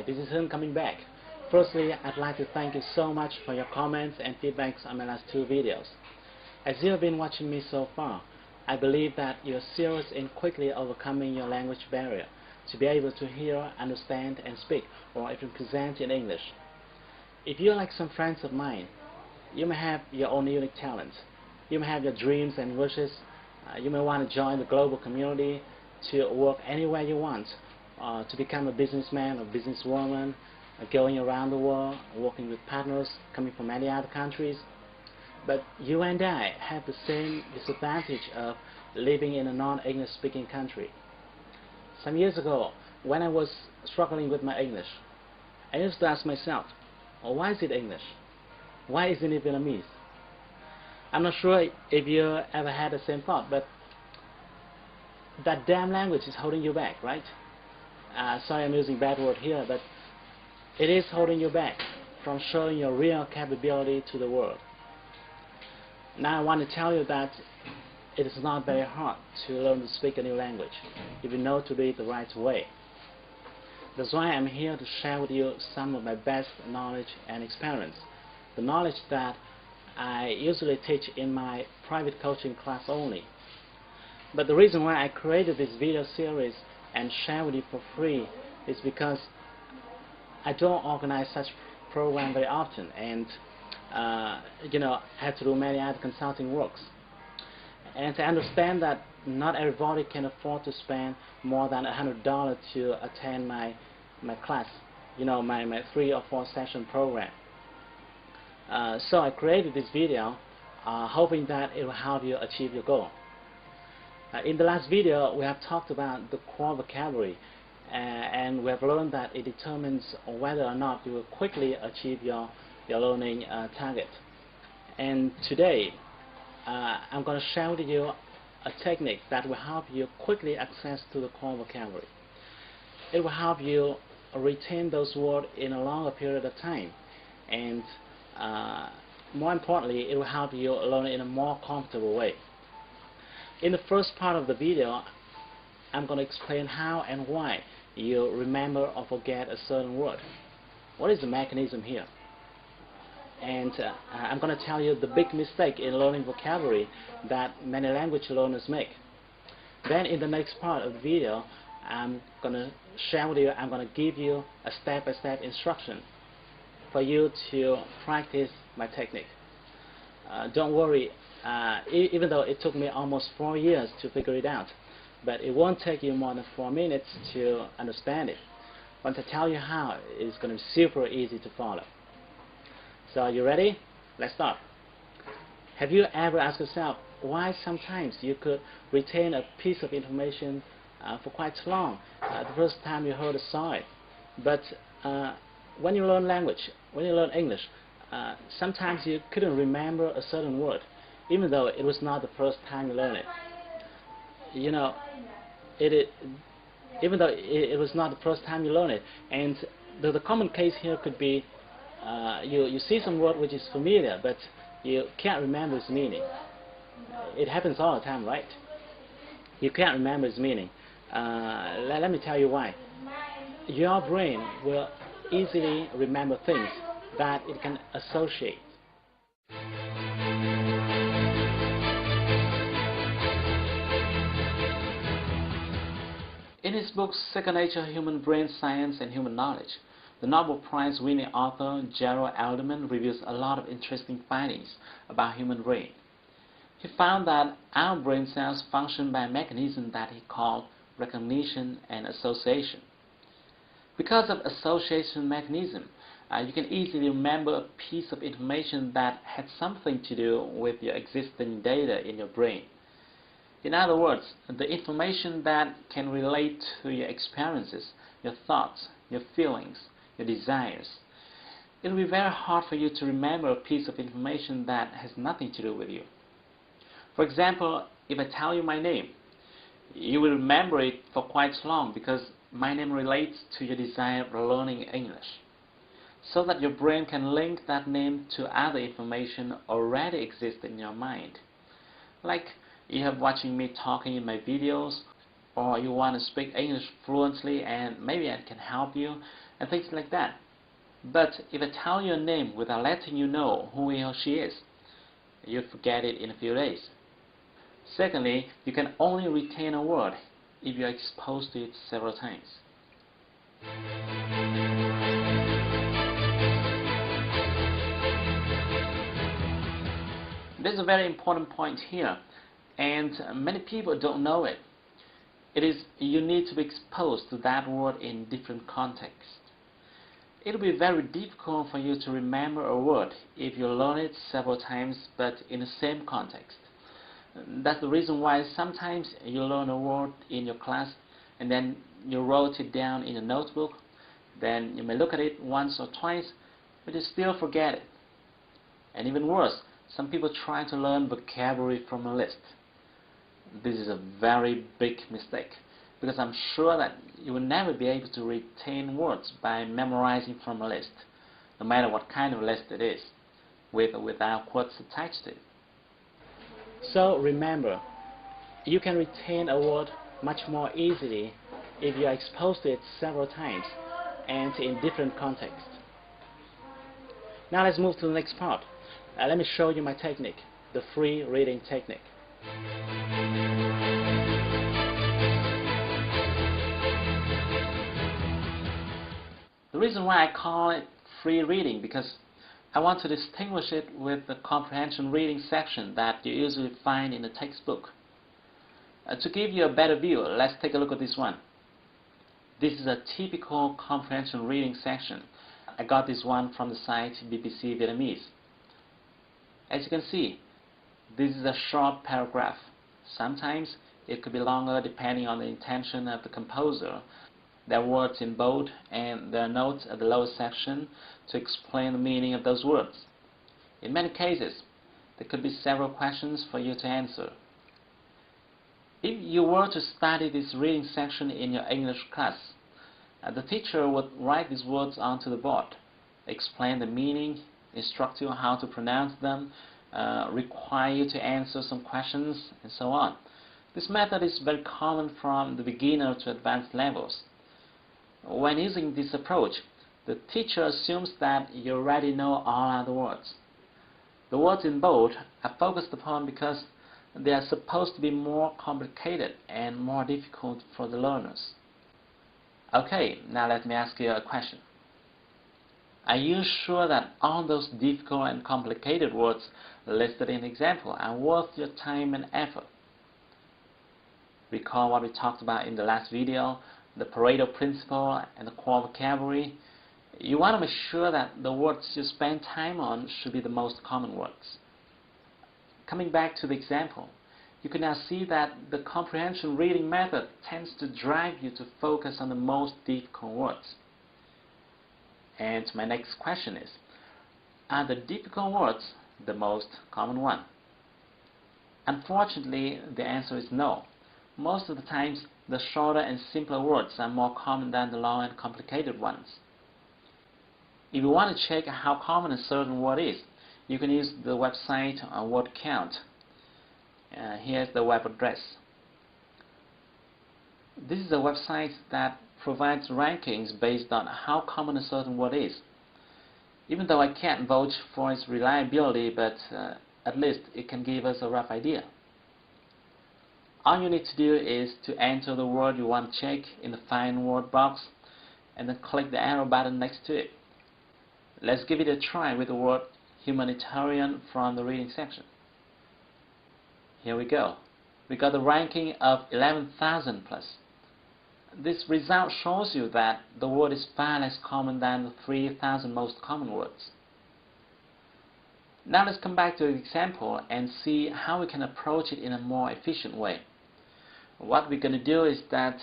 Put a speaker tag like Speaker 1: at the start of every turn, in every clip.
Speaker 1: this is him coming back. Firstly, I'd like to thank you so much for your comments and feedbacks on my last 2 videos. As you have been watching me so far, I believe that you're serious in quickly overcoming your language barrier to be able to hear, understand, and speak, or even present in English. If you're like some friends of mine, you may have your own unique talents. You may have your dreams and wishes. You may want to join the global community, to work anywhere you want, to become a businessman or businesswoman, going around the world, working with partners coming from many other countries. But you and I have the same disadvantage of living in a non-English speaking country. Some years ago, when I was struggling with my English, I used to ask myself, oh, why is it English? Why isn't it Vietnamese? I'm not sure if you ever had the same thought, but that damn language is holding you back, right? Sorry I'm using bad word here, but it is holding you back from showing your real capability to the world. Now I want to tell you that it is not very hard to learn to speak a new language if you know to do it the right way. That's why I'm here to share with you some of my best knowledge and experience, the knowledge that I usually teach in my private coaching class only. But the reason why I created this video series and share with you for free is because I don't organize such program very often, and I have to do many other consulting works. And to understand that not everybody can afford to spend more than $100 to attend my class, my 3 or 4 session program. So I created this video hoping that it will help you achieve your goal. In the last video, we have talked about the core vocabulary, and we have learned that it determines whether or not you will quickly achieve your learning target. And today, I'm going to share with you a technique that will help you quickly access to the core vocabulary. It will help you retain those words in a longer period of time, and more importantly, it will help you learn in a more comfortable way. In the first part of the video, I'm going to explain how and why you remember or forget a certain word. What is the mechanism here? And I'm going to tell you the big mistake in learning vocabulary that many language learners make. Then in the next part of the video, I'm going to share with you, I'm going to give you a step-by-step instruction for you to practice my technique. Don't worry, even though it took me almost 4 years to figure it out, but it won't take you more than 4 minutes to understand it. Once I tell you how, it's going to be super easy to follow. So are you ready? Let's start. Have you ever asked yourself why sometimes you could retain a piece of information for quite long the first time you heard or saw it, but when you learn language, when you learn English, sometimes you couldn't remember a certain word, even though it was not the first time you learned it. Even though it was not the first time you learned it, and the common case here could be you see some word which is familiar, but you can't remember its meaning. It happens all the time, right? You can't remember its meaning. Let me tell you why. Your brain will easily remember things that it can associate. In his book, Second Nature, Human Brain Science and Human Knowledge, the Nobel Prize-winning author Gerald Alderman reveals a lot of interesting findings about human brain. He found that our brain cells function by a mechanism that he called recognition and association. Because of association mechanism, you can easily remember a piece of information that had something to do with your existing data in your brain. In other words, the information that can relate to your experiences, your thoughts, your feelings, your desires. It will be very hard for you to remember a piece of information that has nothing to do with you. For example, if I tell you my name, you will remember it for quite long because my name relates to your desire of learning English, so that your brain can link that name to other information already exist in your mind. Like you have watching me talking in my videos, or you want to speak English fluently and maybe I can help you, and things like that. But if I tell you a name without letting you know who he or she is, you forget it in a few days. Secondly, you can only retain a word if you are exposed to it several times. There's a very important point here, and many people don't know it. It is you need to be exposed to that word in different contexts. It will be very difficult for you to remember a word if you learn it several times but in the same context. That's the reason why sometimes you learn a word in your class and then you wrote it down in a notebook. Then you may look at it once or twice, but you still forget it. And even worse, some people try to learn vocabulary from a list. This is a very big mistake, because I'm sure that you will never be able to retain words by memorizing from a list, no matter what kind of list it is, with or without quotes attached to it. So remember, you can retain a word much more easily if you are exposed to it several times and in different contexts. Now let's move to the next part. Let me show you my technique, the free reading technique. The reason why I call it free reading, because I want to distinguish it with the comprehension reading section that you usually find in the textbook. To give you a better view, let's take a look at this one. This is a typical comprehension reading section. I got this one from the site BBC Vietnamese. As you can see, this is a short paragraph. Sometimes it could be longer depending on the intention of the composer. There are words in bold and there are notes at the lower section to explain the meaning of those words. In many cases, there could be several questions for you to answer. If you were to study this reading section in your English class, the teacher would write these words onto the board, explain the meaning, instruct you on how to pronounce them, require you to answer some questions, and so on. This method is very common from the beginner to advanced levels. When using this approach, the teacher assumes that you already know all other words. The words in bold are focused upon because they are supposed to be more complicated and more difficult for the learners. Okay, now let me ask you a question. Are you sure that all those difficult and complicated words listed in the example are worth your time and effort? Recall what we talked about in the last video, the Pareto principle and the core vocabulary. You want to make sure that the words you spend time on should be the most common words. Coming back to the example, you can now see that the comprehension reading method tends to drive you to focus on the most difficult words. And my next question is, are the difficult words the most common one? Unfortunately, the answer is no. Most of the times, the shorter and simpler words are more common than the long and complicated ones. If you want to check how common a certain word is, you can use the website Word Count. Here's the web address. This is a website that provides rankings based on how common a certain word is. Even though I can't vouch for its reliability, but at least it can give us a rough idea. All you need to do is to enter the word you want to check in the Find Word box and then click the arrow button next to it. Let's give it a try with the word humanitarian from the reading section. Here we go. We got a ranking of 11,000 plus. This result shows you that the word is far less common than the 3,000 most common words. Now let's come back to the example and see how we can approach it in a more efficient way. What we're going to do is that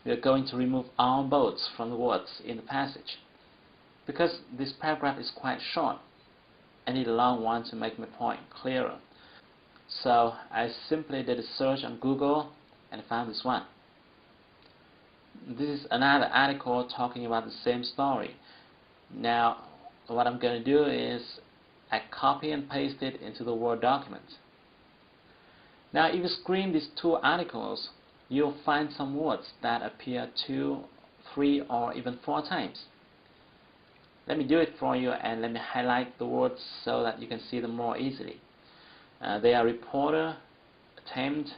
Speaker 1: we're going to remove all bolds from the words in the passage. Because this paragraph is quite short, I need a long one to make my point clearer. So I simply did a search on Google and found this one. This is another article talking about the same story. Now what I'm going to do is I copy and paste it into the Word document. Now if you screen these two articles, you'll find some words that appear 2, 3, or even 4 times. Let me do it for you, and let me highlight the words so that you can see them more easily. They are reporter, attempt,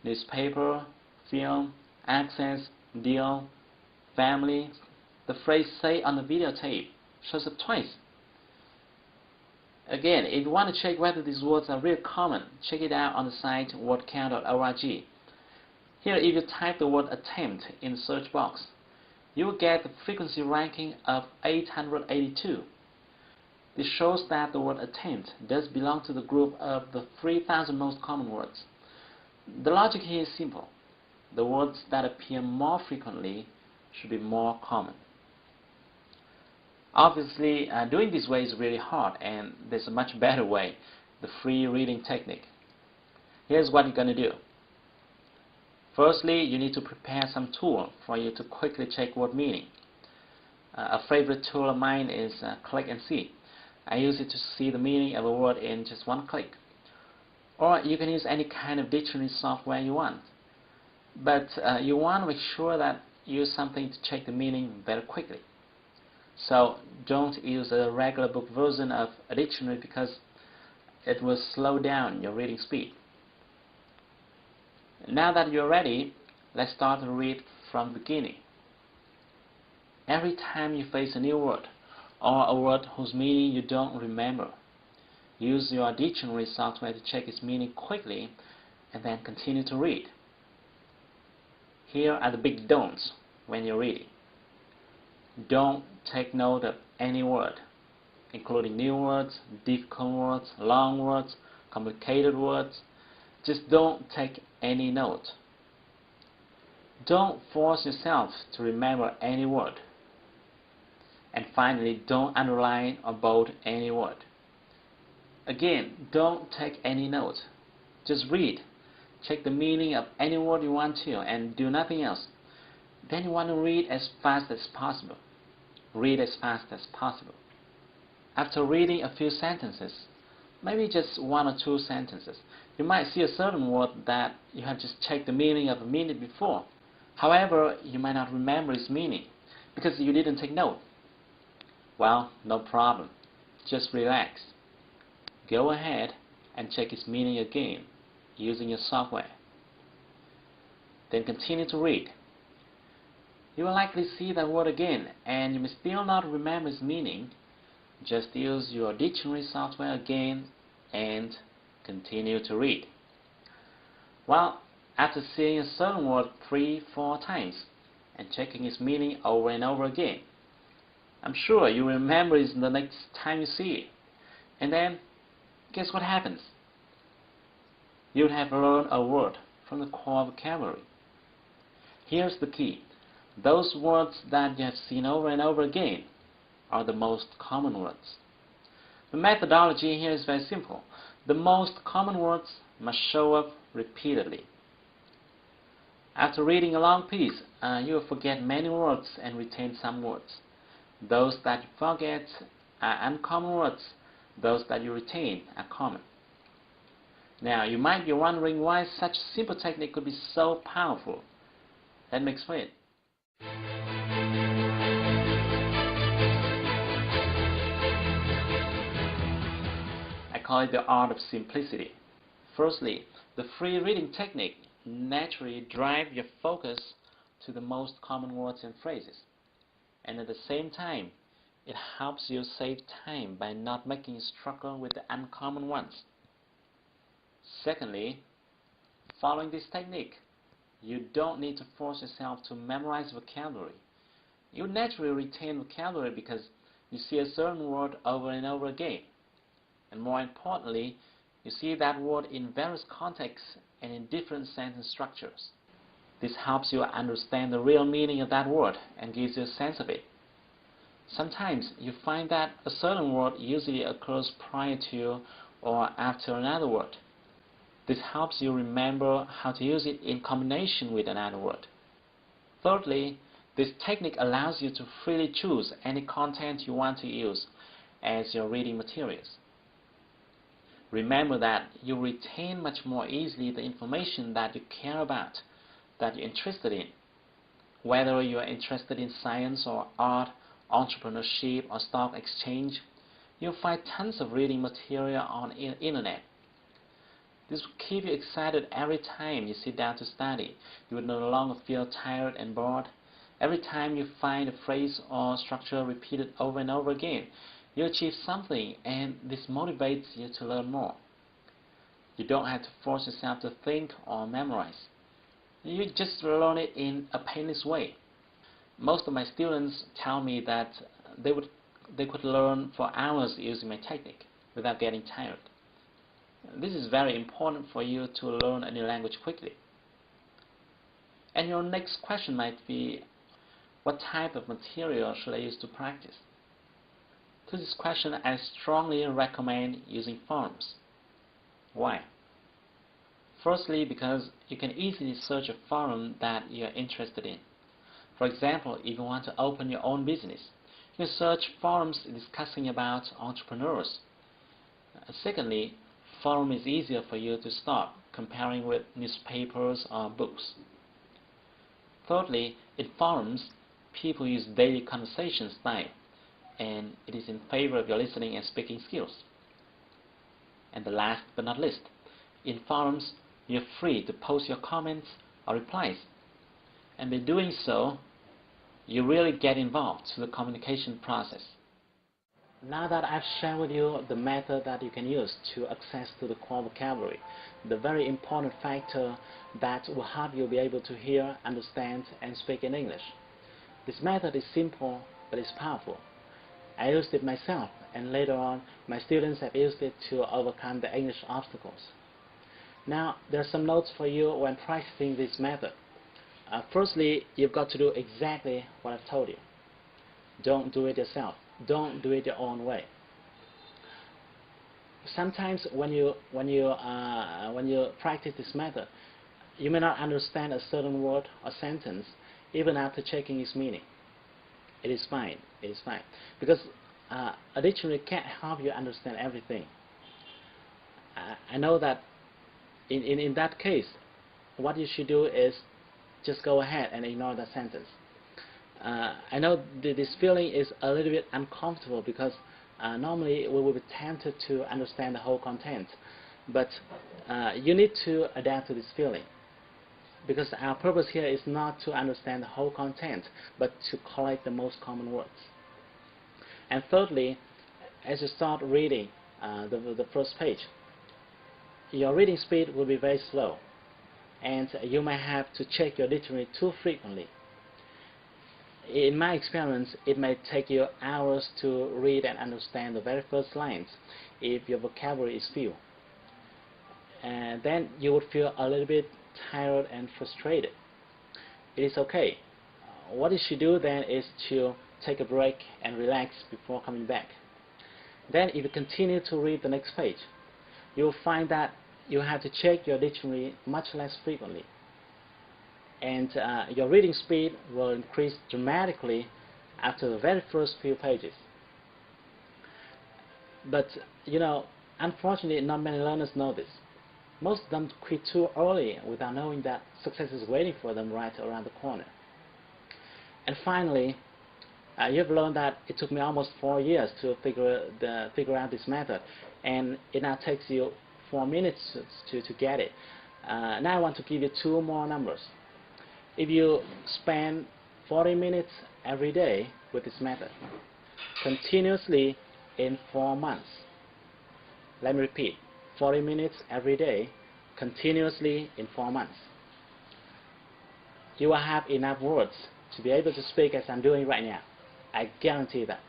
Speaker 1: newspaper, film, access, deal, family. The phrase "say on the videotape" shows up twice. Again, if you want to check whether these words are really common, check it out on the site wordcount.org. Here, if you type the word attempt in the search box, you will get the frequency ranking of 882. This shows that the word attempt does belong to the group of the 3,000 most common words. The logic here is simple. The words that appear more frequently should be more common. Obviously, doing this way is really hard, and there's a much better way, the free reading technique. Here's what you're going to do. Firstly, you need to prepare some tool for you to quickly check word meaning. A favorite tool of mine is Click and See. I use it to see the meaning of a word in just one click. Or you can use any kind of dictionary software you want. But you want to make sure that you use something to check the meaning very quickly. So don't use a regular book version of a dictionary because it will slow down your reading speed. Now that you're ready, let's start to read from the beginning. Every time you face a new word, or a word whose meaning you don't remember, use your dictionary software to check its meaning quickly and then continue to read. Here are the big don'ts when you're reading. Don't take note of any word, including new words, difficult words, long words, complicated words. Just don't take any note. Don't force yourself to remember any word. And finally, don't underline or bold any word. Again, don't take any note. Just read. Check the meaning of any word you want to and do nothing else. Then you want to read as fast as possible. Read as fast as possible. After reading a few sentences, maybe just 1 or 2 sentences, you might see a certain word that you have just checked the meaning of a minute before. However, you might not remember its meaning because you didn't take note. Well, no problem. Just relax. Go ahead and check its meaning again using your software. Then continue to read. You will likely see that word again, and you may still not remember its meaning. Just use your dictionary software again and continue to read. Well, after seeing a certain word 3, 4 times and checking its meaning over and over again, I'm sure you will remember it the next time you see it. And then, guess what happens? You'll have learned a word from the core vocabulary. Here's the key. Those words that you have seen over and over again are the most common words. The methodology here is very simple. The most common words must show up repeatedly. After reading a long piece, you will forget many words and retain some words. Those that you forget are uncommon words. Those that you retain are common. Now, you might be wondering why such a simple technique could be so powerful. Let me explain. I call it the art of simplicity. Firstly, the free reading technique naturally drives your focus to the most common words and phrases. And at the same time, it helps you save time by not making you struggle with the uncommon ones. Secondly, following this technique, you don't need to force yourself to memorize vocabulary. You naturally retain vocabulary because you see a certain word over and over again. And more importantly, you see that word in various contexts and in different sentence structures. This helps you understand the real meaning of that word and gives you a sense of it. Sometimes you find that a certain word usually occurs prior to or after another word. This helps you remember how to use it in combination with another word. Thirdly, this technique allows you to freely choose any content you want to use as your reading materials. Remember that you retain much more easily the information that you care about that you're interested in. Whether you are interested in science or art, entrepreneurship or stock exchange, you'll find tons of reading material on the internet. This will keep you excited every time you sit down to study. You will no longer feel tired and bored. Every time you find a phrase or structure repeated over and over again, you achieve something, and this motivates you to learn more. You don't have to force yourself to think or memorize. You just learn it in a painless way. Most of my students tell me that they could learn for hours using my technique without getting tired. This is very important for you to learn a new language quickly. And your next question might be, what type of material should I use to practice? To this question, I strongly recommend using forums. Why? Firstly, because you can easily search a forum that you are interested in. For example, if you want to open your own business, you can search forums discussing about entrepreneurs. Secondly, forum is easier for you to start comparing with newspapers or books. Thirdly, in forums, people use daily conversation style, and it is in favor of your listening and speaking skills. And the last but not least, in forums, you're free to post your comments or replies, and by doing so, you really get involved in the communication process. Now that I've shared with you the method that you can use to access to the core vocabulary, the very important factor that will help you be able to hear, understand, and speak in English. This method is simple, but it's powerful. I used it myself, and later on, my students have used it to overcome the English obstacles. Now, there are some notes for you when practicing this method. Firstly, you've got to do exactly what I've told you. Don't do it yourself. Don't do it your own way. Sometimes when you practice this method, you may not understand a certain word or sentence even after checking its meaning. It is fine. It is fine, because a dictionary can't help you understand everything. I know that in that case, what you should do is just go ahead and ignore that sentence. I know this feeling is a little bit uncomfortable because normally we will be tempted to understand the whole content, but you need to adapt to this feeling, because our purpose here is not to understand the whole content, but to collect the most common words. And thirdly, as you start reading the first page, your reading speed will be very slow, and you may have to check your dictionary too frequently. In my experience, it may take you hours to read and understand the very first lines if your vocabulary is few. And then you would feel a little bit tired and frustrated. It is okay. What you should do then is to take a break and relax before coming back. Then if you continue to read the next page, you will find that you have to check your dictionary much less frequently, and your reading speed will increase dramatically after the very first few pages. But unfortunately, not many learners know this. Most of them quit too early without knowing that success is waiting for them right around the corner. And finally, you've learned that it took me almost 4 years to figure out this method, and it now takes you 4 minutes to get it. Now I want to give you 2 more numbers. If you spend 40 minutes every day with this method, continuously in 4 months, let me repeat, 40 minutes every day, continuously in 4 months, you will have enough words to be able to speak as I'm doing right now. I guarantee that.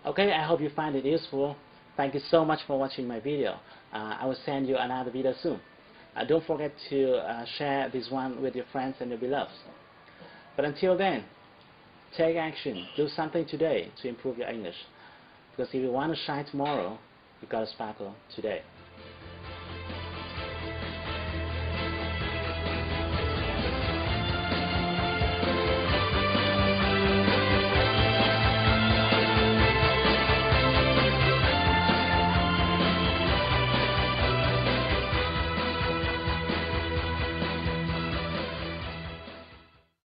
Speaker 1: Okay, I hope you find it useful. Thank you so much for watching my video. I will send you another video soon. Don't forget to share this one with your friends and your beloveds. But until then, take action. Do something today to improve your English. Because if you want to shine tomorrow, you've got to sparkle today.